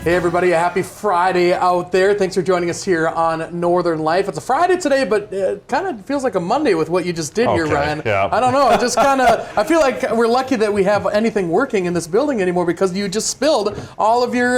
Hey everybody, a happy Friday out there. Thanks for joining us here on Northern Life. It's a Friday today, but it kind of feels like a Monday with what you just did here, Ryan. Yeah. I don't know, I feel like we're lucky that we have anything working in this building anymore because you just spilled all of your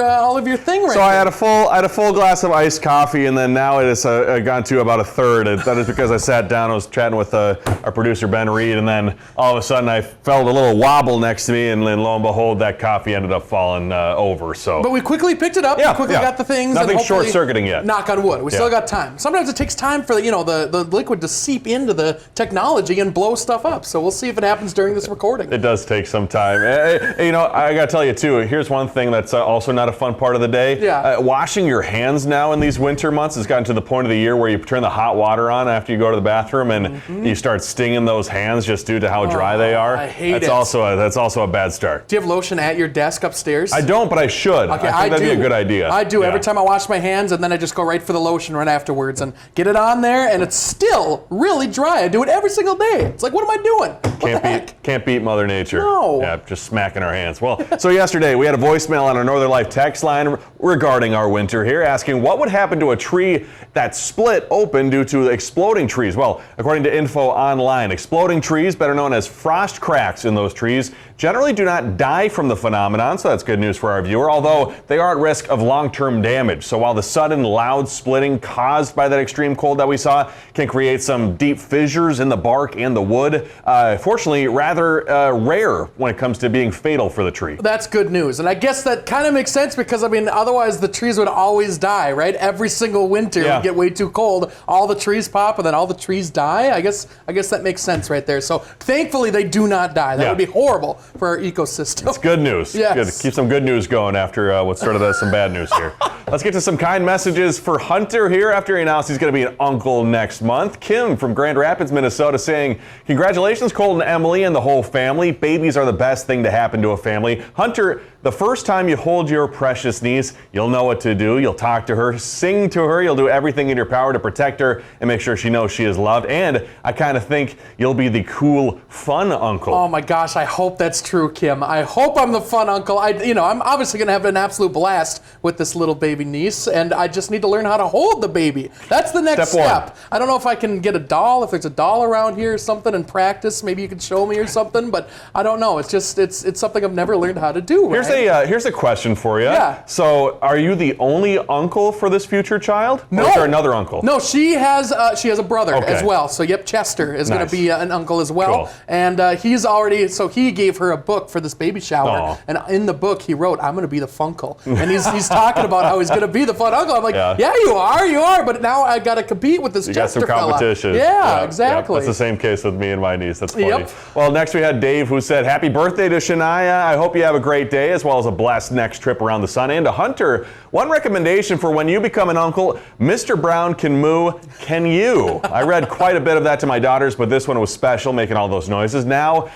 thing right So there. I had a full glass of iced coffee, and then now it has gone to about a third. That is because I sat down, I was chatting with our producer Ben Reed, and then all of a sudden I felt a little wobble next to me, and then lo and behold, that coffee ended up falling over. So. But we quickly picked it up, we quickly got the things. Nothing and short-circuiting yet. Knock on wood. We still got time. Sometimes it takes time for the liquid to seep into the technology and blow stuff up. So we'll see if it happens during this recording. It does take some time. I got to tell you too, here's one thing that's also not a fun part of the day. Yeah. Washing your hands now in these winter months has gotten to the point of the year where you turn the hot water on after you go to the bathroom and you start stinging those hands just due to how dry they are. I hate that's it. That's also a bad start. Do you have lotion at your desk upstairs? I don't, but I should. Okay, I think that'd be a good idea. I do. Every time I wash my hands, and then I just go right for the lotion right afterwards and get it on there, and it's still really dry. I do it every single day. It's like, what am I doing? Can't beat Mother Nature. No. Yeah, just smacking our hands. Well, so yesterday we had a voicemail on our Northern Life text line regarding our winter here, asking what would happen to a tree that split open due to exploding trees. Well, according to info online, exploding trees, better known as frost cracks in those trees, generally do not die from the phenomenon, so that's good news for our viewer, although they are at risk of long-term damage. So while the sudden loud splitting caused by that extreme cold that we saw can create some deep fissures in the bark and the wood, fortunately rather rare when it comes to being fatal for the tree. That's good news. And I guess that kind of makes sense because, otherwise the trees would always die, right? Every single winter it would get way too cold. All the trees pop and then all the trees die. I guess that makes sense right there. So thankfully they do not die. That would be horrible for our ecosystem. It's good news. Yes. Good. Keep some good news going after what started as some bad news here. Let's get to some kind messages for Hunter here after he announced he's going to be an uncle next month. Kim from Grand Rapids, Minnesota saying, congratulations, Colton, Emily, and the whole family. Babies are the best thing to happen to a family. Hunter, the first time you hold your precious niece, you'll know what to do. You'll talk to her, sing to her. You'll do everything in your power to protect her and make sure she knows she is loved. And I kind of think you'll be the cool, fun uncle. Oh my gosh, I hope that's true, Kim. I hope I'm the fun uncle. I'm obviously going to have an absolute blast with this little baby niece, and I just need to learn how to hold the baby. That's the next step. I don't know if I can get a doll, if there's a doll around here or something, and practice. Maybe you can show me or something, but I don't know. It's just, it's something I've never learned how to do. Here's a question for you. Yeah. So, are you the only uncle for this future child? No. Or is there another uncle? No, she has a brother as well. So, Chester is going to be an uncle as well. Cool. And he gave her a book for this baby shower. And in the book, he wrote, I'm going to be the funkle. And he's talking about how he's going to be the fun uncle. I'm like, yeah, you are. But now I got to compete with this Chester fella. You got some competition. Yeah, exactly. That's the same case with me and my niece. That's funny. Yep. Well, next we had Dave who said, happy birthday to Shania. I hope you have a great day as well as a blessed next trip around the sun. And to Hunter, one recommendation for when you become an uncle, Mr. Brown can moo, can you? I read quite a bit of that to my daughters, but this one was special, making all those noises. Now,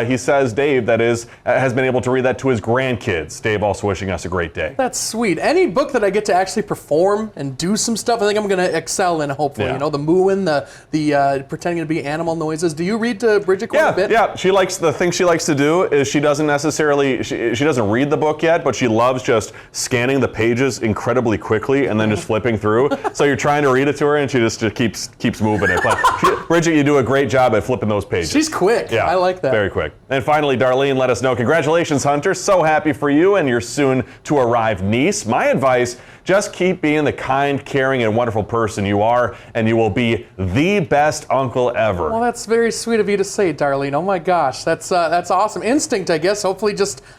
he says, Dave, that is, has been able to read that to his grandkids. Dave also wishing us a great day. That's sweet. Any book that I get to actually perform and do some stuff, I think I'm going to excel in, hopefully. Yeah. The mooing, the pretending to be animal noises. Do you read to Bridget quite a bit? Yeah, the thing she likes to do is she doesn't necessarily, she doesn't read the book yet, but she loves just scanning the pages incredibly quickly and then just flipping through. So you're trying to read it to her and she just keeps moving it. But Bridget, you do a great job at flipping those pages. She's quick. Yeah, I like that. Very quick. And finally, Darlene let us know, congratulations, Hunter. So happy for you and your soon to arrive niece. My advice, just keep being the kind, caring, and wonderful person you are, and you will be the best uncle ever. Well, that's very sweet of you to say, Darlene. Oh my gosh, that's awesome. Instinct, I guess. Hopefully,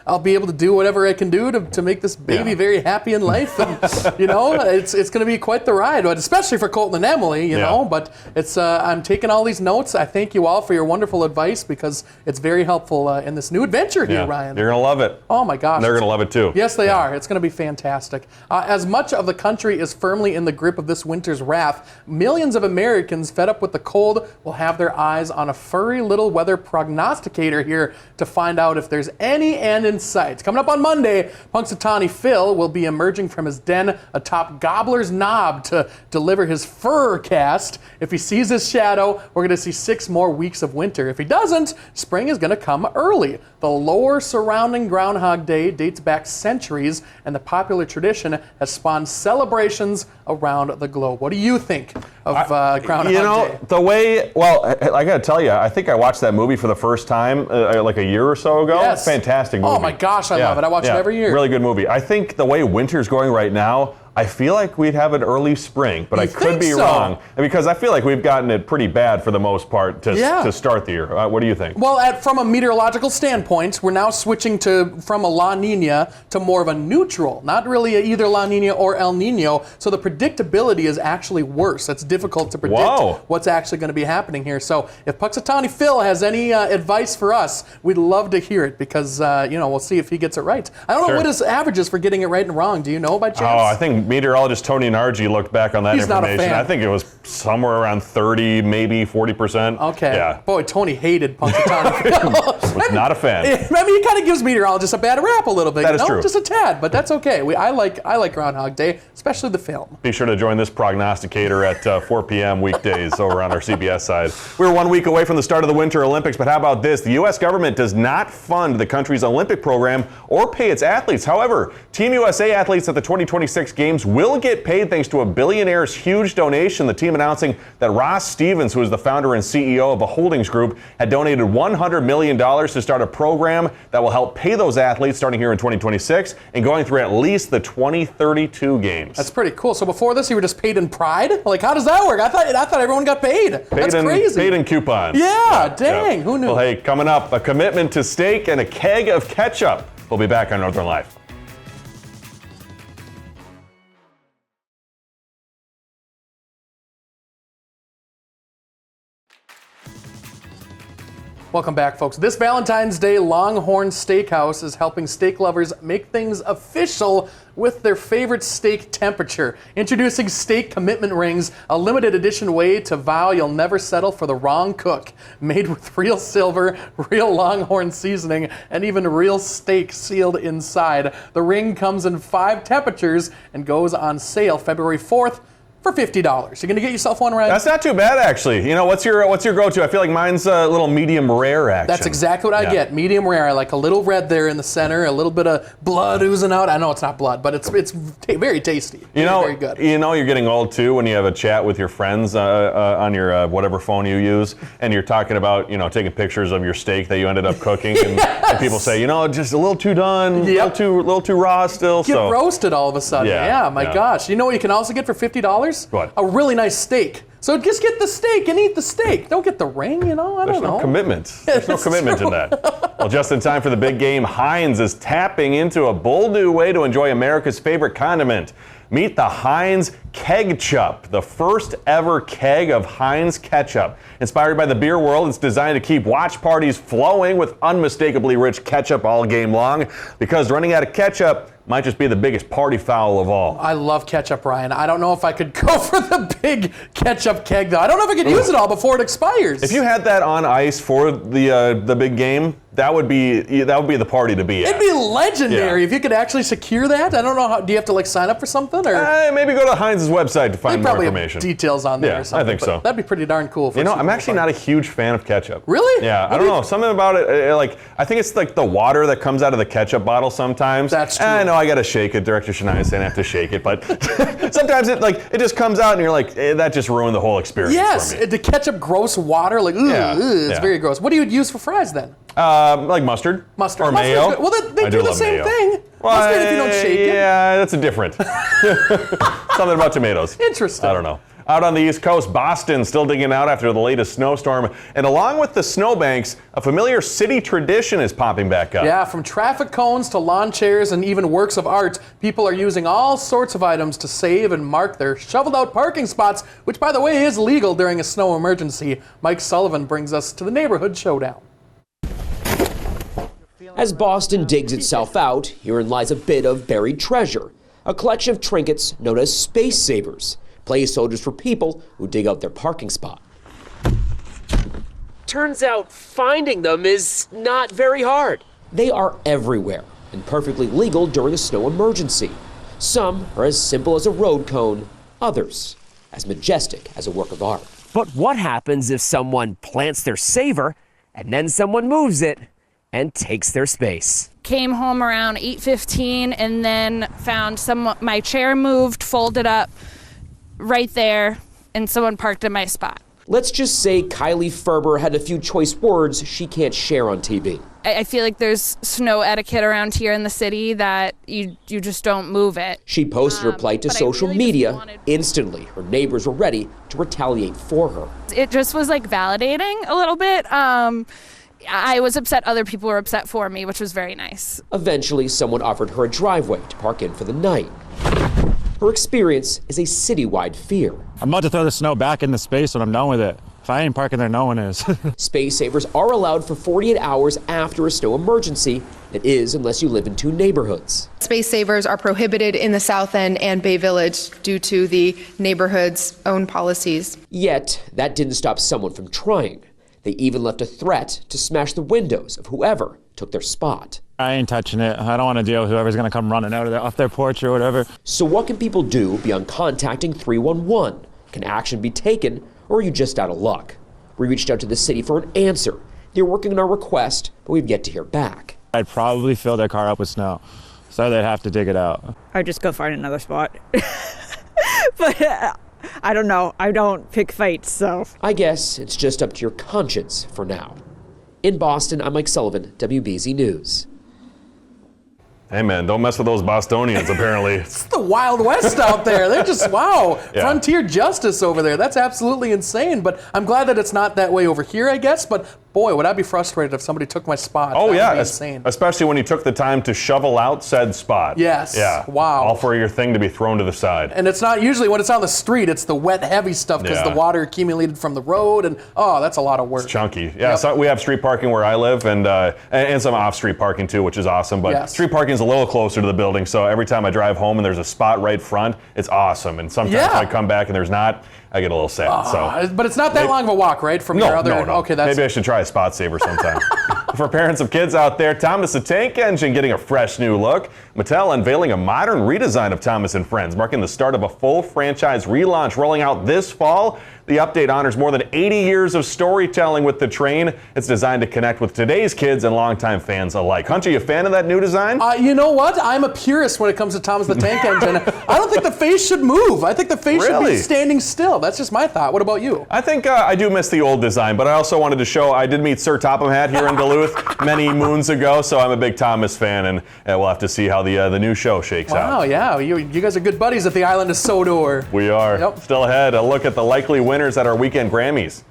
I'll be able to do whatever I can do to make this baby very happy in life, and it's going to be quite the ride, but especially for Colton and Emily, you know. But I'm taking all these notes. I thank you all for your wonderful advice because it's very helpful in this new adventure here, Ryan. You're gonna love it. Oh my gosh, they're gonna love it too. Yes, they are. It's going to be fantastic. As much of the country is firmly in the grip of this winter's wrath, millions of Americans fed up with the cold will have their eyes on a furry little weather prognosticator here to find out if there's any end in sight. Coming up on Monday, Punxsutawney Phil will be emerging from his den atop Gobbler's Knob to deliver his fur cast. If he sees his shadow, we're going to see 6 more weeks of winter. If he doesn't, spring is going to come early. The lore surrounding Groundhog Day dates back centuries, and the popular tradition has spawned celebrations around the globe. What do you think of Groundhog Day? The way, well, I got to tell you, I think I watched that movie for the first time like a year or so ago. Yes. Fantastic movie. Oh my gosh, I love it. I watch it every year. Really good movie. I think the way winter's going right now, I feel like we'd have an early spring, but I could be wrong because I feel like we've gotten it pretty bad for the most part to start the year. What do you think? Well, from a meteorological standpoint, we're now switching from a La Nina to more of a neutral, not really either La Nina or El Nino, so the predictability is actually worse. It's difficult to predict what's actually going to be happening here. So if Puxatawny Phil has any advice for us, we'd love to hear it because, we'll see if he gets it right. I don't know what his average is for getting it right and wrong. Do you know by chance? Oh, I think meteorologist Tony Nargi looked back on that He's information. Not a fan. I think it was somewhere around 30, maybe 40%. Okay. Yeah. Boy, Tony hated Puxatawny Phil. Was not a fan. I mean, he kind of gives meteorologists a bad rap a little bit. That is true. Just a tad, but that's okay. I like Groundhog Day, especially the film. Be sure to join this prognosticator at 4 p.m. weekdays over on our CBS side. We're 1 week away from the start of the Winter Olympics, but how about this? The U.S. government does not fund the country's Olympic program or pay its athletes. However, Team USA athletes at the 2026 Games will get paid thanks to a billionaire's huge donation. The team announcing that Ross Stevens, who is the founder and CEO of a holdings group, had donated $100 million to start a program that will help pay those athletes starting here in 2026 and going through at least the 2032 Games. That's pretty cool. So before this, you were just paid in pride? Like, how does that work? I thought everyone got paid. That's crazy. Paid in coupons. Yeah, dang. Who knew? Well, hey, coming up, a commitment to steak and a keg of ketchup. We'll be back on Northern Life. Welcome back, folks. This Valentine's Day, Longhorn Steakhouse is helping steak lovers make things official with their favorite steak temperature. Introducing Steak Commitment Rings, a limited edition way to vow you'll never settle for the wrong cook. Made with real silver, real Longhorn seasoning, and even real steak sealed inside. The ring comes in 5 temperatures and goes on sale February 4th. For $50. You're going to get yourself one, right? That's not too bad, actually. You know, what's your go-to? I feel like mine's a little medium rare action. That's exactly what I get. Medium rare. I like a little red there in the center, a little bit of blood oozing out. I know it's not blood, but it's very tasty. Very good. You know you're getting old, too, when you have a chat with your friends on your whatever phone you use, and you're talking about, taking pictures of your steak that you ended up cooking, and people say, just a little too done, a little too raw still. Get roasted all of a sudden. Yeah, my gosh. You know what you can also get for $50? What? A really nice steak. So just get the steak and eat the steak. Don't get the ring, I don't know. There's no commitment. There's no commitment in that. Well, just in time for the big game, Heinz is tapping into a bold new way to enjoy America's favorite condiment. Meet the Heinz Keg-Chup, the first ever keg of Heinz ketchup. Inspired by the beer world, it's designed to keep watch parties flowing with unmistakably rich ketchup all game long, because running out of ketchup might just be the biggest party foul of all. I love ketchup, Ryan. I don't know if I could go for the big ketchup keg, though. I don't know if I could use it all before it expires. If you had that on ice for the big game, that would be the party to be at. It'd be legendary if you could actually secure that. I don't know how. Do you have to sign up for something, or maybe go to Heinz's website to find more information. Have details on there. Yeah, or something, I think so. That'd be pretty darn cool. I'm actually not a huge fan of ketchup. Really? Yeah, I don't know. Something about it. I think it's like the water that comes out of the ketchup bottle sometimes. That's true. I know I gotta shake it. Director Shania saying I have to shake it, but sometimes it just comes out and you're like, that just ruined the whole experience. Yes, for me. The ketchup gross water, it's very gross. What do you use for fries then? Like mustard. Mustard. Or mayo. Well, they do the same thing. Well, mustard if you don't shake it. Yeah, that's a different. Something about tomatoes. Interesting. I don't know. Out on the East Coast, Boston still digging out after the latest snowstorm. And along with the snowbanks, a familiar city tradition is popping back up. Yeah, from traffic cones to lawn chairs and even works of art, people are using all sorts of items to save and mark their shoveled out parking spots, which, by the way, is legal during a snow emergency. Mike Sullivan brings us to the neighborhood showdown. As Boston digs itself out, herein lies a bit of buried treasure, a collection of trinkets known as space savers, placeholders for people who dig out their parking spot. Turns out finding them is not very hard. They are everywhere and perfectly legal during a snow emergency. Some are as simple as a road cone, others as majestic as a work of art. But what happens if someone plants their saver and then someone moves it and takes their space. Came home around 8:15 and then found my chair moved, folded up right there, and someone parked in my spot. Let's just say Kylie Ferber had a few choice words she can't share on TV. I feel like there's snow etiquette around here in the city that you just don't move it. She posted her plight to but I social really just media. wanted- Instantly, her neighbors were ready to retaliate for her. It just was like validating a little bit. I was upset other people were upset for me, which was very nice. Eventually, someone offered her a driveway to park in for the night. Her experience is a citywide fear. I'm about to throw the snow back in the space when I'm done with it. If I ain't parking there, no one is. Space savers are allowed for 48 hours after a snow emergency. It is unless you live in two neighborhoods. Space savers are prohibited in the South End and Bay Village due to the neighborhood's own policies. Yet, that didn't stop someone from trying. They even left a threat to smash the windows of whoever took their spot. I ain't touching it. I don't want to deal with whoever's going to come running out of there, off their porch or whatever. So what can people do beyond contacting 311? Can action be taken, or are you just out of luck? We reached out to the city for an answer. They're working on our request, but we've yet to hear back. I'd probably fill their car up with snow, so they'd have to dig it out. I'd just go find another spot. But I don't know. I don't pick fights, so. I guess it's just up to your conscience for now. In Boston, I'm Mike Sullivan, WBZ News. Hey man, don't mess with those Bostonians, apparently. It's the Wild West out there. They're just, wow, Yeah. frontier justice over there. That's absolutely insane. But I'm glad that it's not that way over here, I guess. But boy, would I be frustrated if somebody took my spot. Oh That yeah, would be insane. especially when you took the time to shovel out said spot. Yes. Yeah. Wow. All for your thing to be thrown to the side. And it's not usually when it's on the street, it's the wet, heavy stuff because Yeah. the water accumulated from the road. And oh, that's a lot of work. Chunky. Yeah, Yep. so we have street parking where I live and some off-street parking too, which is awesome. But Yes. street parking is a little closer to the building, so every time I drive home and there's a spot right front, it's awesome. And sometimes Yeah. when I come back and there's not, I get a little sad. So. But it's not that long of a walk, right? From your other. No. Okay, that's. Maybe I should try a spot saver sometime. For parents of kids out there, Thomas the Tank Engine getting a fresh new look. Mattel unveiling a modern redesign of Thomas and Friends, marking the start of a full franchise relaunch rolling out this fall. The update honors more than 80 years of storytelling with the train. It's designed to connect with today's kids and longtime fans alike. Hunter, you a fan of that new design? You know what? I'm a purist when it comes to Thomas the Tank Engine. I don't think the face should move. I think the face should Really? be standing still. That's just my thought. What about you? I think I do miss the old design, but I also wanted to show I did meet Sir Topham Hatt here in Duluth many moons ago, so I'm a big Thomas fan, and we'll have to see how the new show shakes out. Wow, yeah. You guys are good buddies at the island of Sodor. We are. Yep. Still ahead, a look at the likely winners at our weekend Grammys.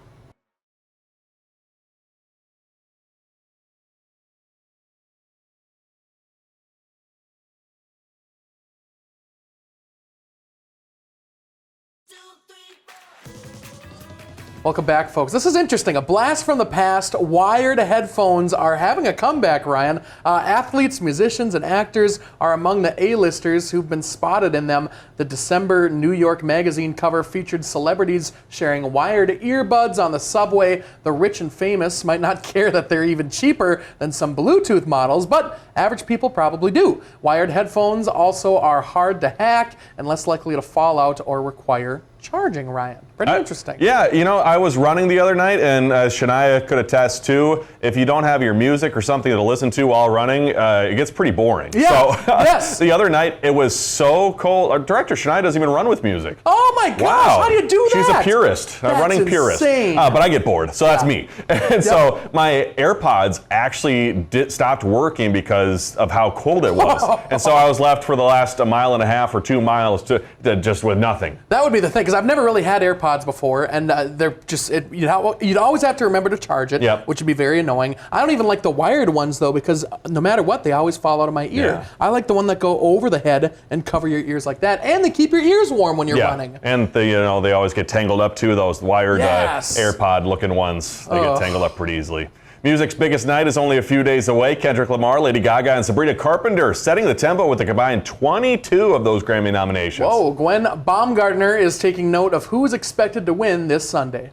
Welcome back, folks. This is interesting. A blast from the past. Wired headphones are having a comeback, Ryan. Athletes, musicians, and actors are among the A-listers who've been spotted in them. The December New York Magazine cover featured celebrities sharing wired earbuds on the subway. The rich and famous might not care that they're even cheaper than some Bluetooth models, but average people probably do. Wired headphones also are hard to hack and less likely to fall out or require charging, Ryan. Pretty interesting. Yeah, you know, I was running the other night, and Shania could attest too, if you don't have your music or something to listen to while running, it gets pretty boring. Yeah, So, yes. The other night, it was so cold. Our director, Shania, doesn't even run with music. Oh my gosh, Wow. how do you do that? She's a purist, a That's running purist. insane. But I get bored, so that's me. And so my AirPods actually stopped working because of how cold it was. And so I was left for the last 1.5 miles or 2 miles to just with nothing. That would be the thing, because I've never really had AirPods before, and they're just, you'd always have to remember to charge it, Yep. which would be very annoying. I don't even like the wired ones, though, because no matter what, they always fall out of my ear. Yeah. I like the one that go over the head and cover your ears like that, and they keep your ears warm when you're running. And they always get tangled up too. Those wired Yes. AirPod-looking ones, they get tangled up pretty easily. Music's biggest night is only a few days away. Kendrick Lamar, Lady Gaga, and Sabrina Carpenter setting the tempo with a combined 22 of those Grammy nominations. Whoa, Gwen Baumgartner is taking note of who is expected to win this Sunday.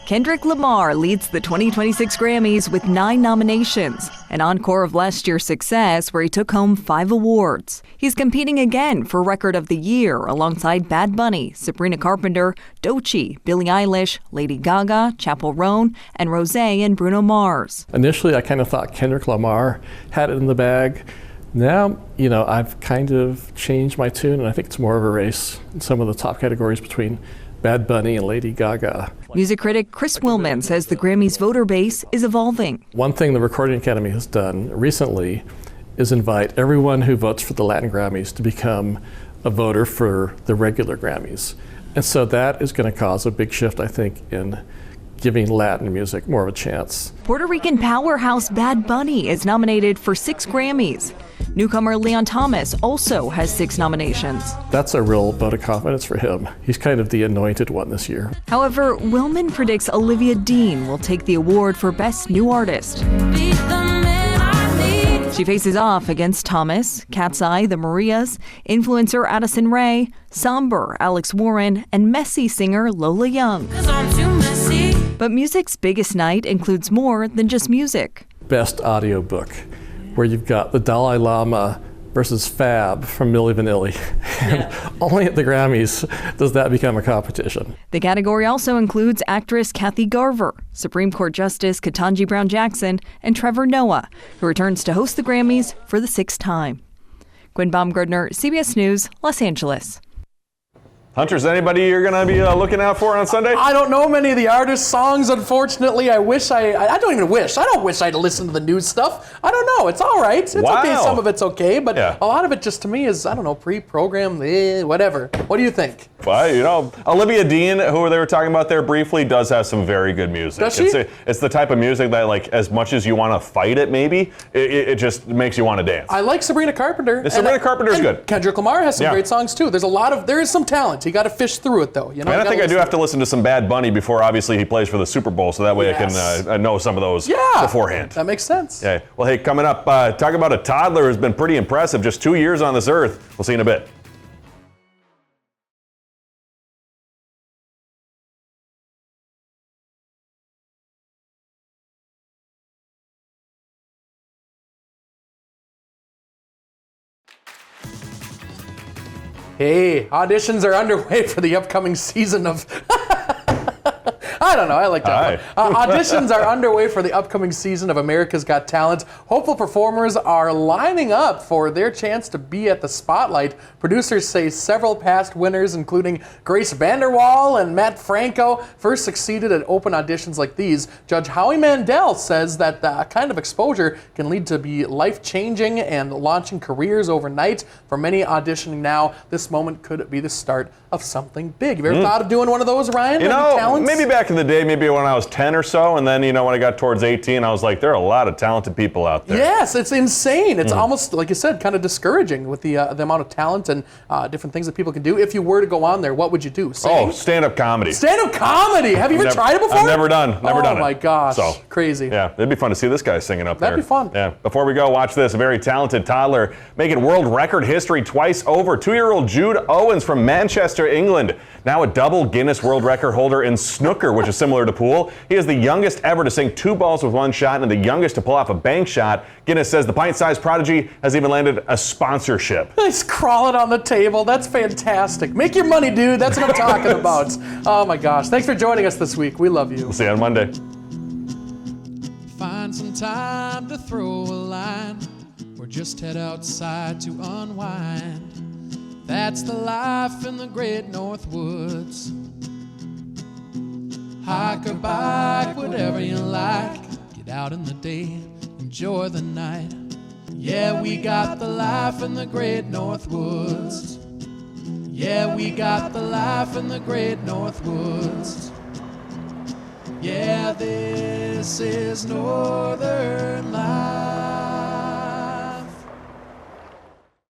Kendrick Lamar leads the 2026 Grammys with 9 nominations, an encore of last year's success where he took home 5 awards. He's competing again for Record of the Year alongside Bad Bunny, Sabrina Carpenter, Doechii, Billie Eilish, Lady Gaga, Chappell Roan, and Rosé and Bruno Mars. Initially, I kind of thought Kendrick Lamar had it in the bag. Now, I've kind of changed my tune, and I think it's more of a race in some of the top categories between Bad Bunny and Lady Gaga. Music critic Chris Willman says the Grammys voter base is evolving. One thing the Recording Academy has done recently is invite everyone who votes for the Latin Grammys to become a voter for the regular Grammys. And so that is going to cause a big shift, I think, in giving Latin music more of a chance. Puerto Rican powerhouse Bad Bunny is nominated for 6 Grammys. Newcomer Leon Thomas also has 6 nominations. That's a real vote of confidence for him. He's kind of the anointed one this year. However, Willman predicts Olivia Dean will take the award for Best New Artist. She faces off against Thomas, Cat's Eye, The Marias, influencer Addison Rae, Somber, Alex Warren, and messy singer Lola Young. But music's biggest night includes more than just music. Best audiobook, where you've got the Dalai Lama versus Fab from Milli Vanilli. And only at the Grammys does that become a competition. The category also includes actress Kathy Garver, Supreme Court Justice Ketanji Brown Jackson, and Trevor Noah, who returns to host the Grammys for the 6th time. Gwen Baumgardner, CBS News, Los Angeles. Hunter, is anybody you're going to be looking out for on Sunday? I don't know many of the artists' songs, unfortunately. I don't wish I'd listened to the news stuff. I don't know. It's all right. It's okay. Some of it's okay, but a lot of it just to me is, pre-programmed, whatever. What do you think? Well, Olivia Dean, who they were talking about there briefly, does have some very good music. Does she? It's the type of music that, as much as you want to fight it, maybe, it just makes you want to dance. I like Sabrina Carpenter. Sabrina Carpenter's good. Kendrick Lamar has some great songs, too. There is some talent. You got to fish through it, though. I think I do have to listen to some Bad Bunny before, obviously, he plays for the Super Bowl, so that way I can know some of those beforehand. That makes sense. Yeah. Well, hey, coming up, talk about a toddler who's been pretty impressive, just 2 years on this earth. We'll see you in a bit. Hey, auditions are underway for the upcoming season of... I don't know. I like that one. Auditions are underway for the upcoming season of America's Got Talent. Hopeful performers are lining up for their chance to be at the spotlight. Producers say several past winners, including Grace VanderWaal and Matt Franco, first succeeded at open auditions like these. Judge Howie Mandel says that kind of exposure can lead to be life-changing and launching careers overnight. For many auditioning now, this moment could be the start of something big. Have you ever thought of doing one of those, Ryan? Maybe back in the day, maybe when I was 10 or so, and then, when I got towards 18, I was like, there are a lot of talented people out there. Yes, it's insane. It's almost, like you said, kind of discouraging with the amount of talent and different things that people can do. If you were to go on there, what would you do? Sing? Oh, stand-up comedy. Stand-up comedy! Have you ever tried it before? I've never done it. Oh my gosh, crazy. Yeah, it'd be fun to see this guy singing up there. That'd be fun. Yeah. Before we go, watch this. A very talented toddler making world record history twice over. 2-year-old Jude Owens from Manchester, England. Now a double Guinness World Record holder in snooker, which is similar to pool. He is the youngest ever to sink 2 balls with 1 shot and the youngest to pull off a bank shot. Guinness says the pint-sized prodigy has even landed a sponsorship. He's crawling on the table. That's fantastic. Make your money, dude. That's what I'm talking about. Oh my gosh. Thanks for joining us this week. We love you. We'll see you on Monday. Find some time to throw a line or just head outside to unwind. That's the life in the great North Woods. Hike or bike, whatever you like. Get out in the day, enjoy the night. Yeah, we got the life in the great North Woods. Yeah, we got the life in the great North Woods. Yeah, this is Northern Life.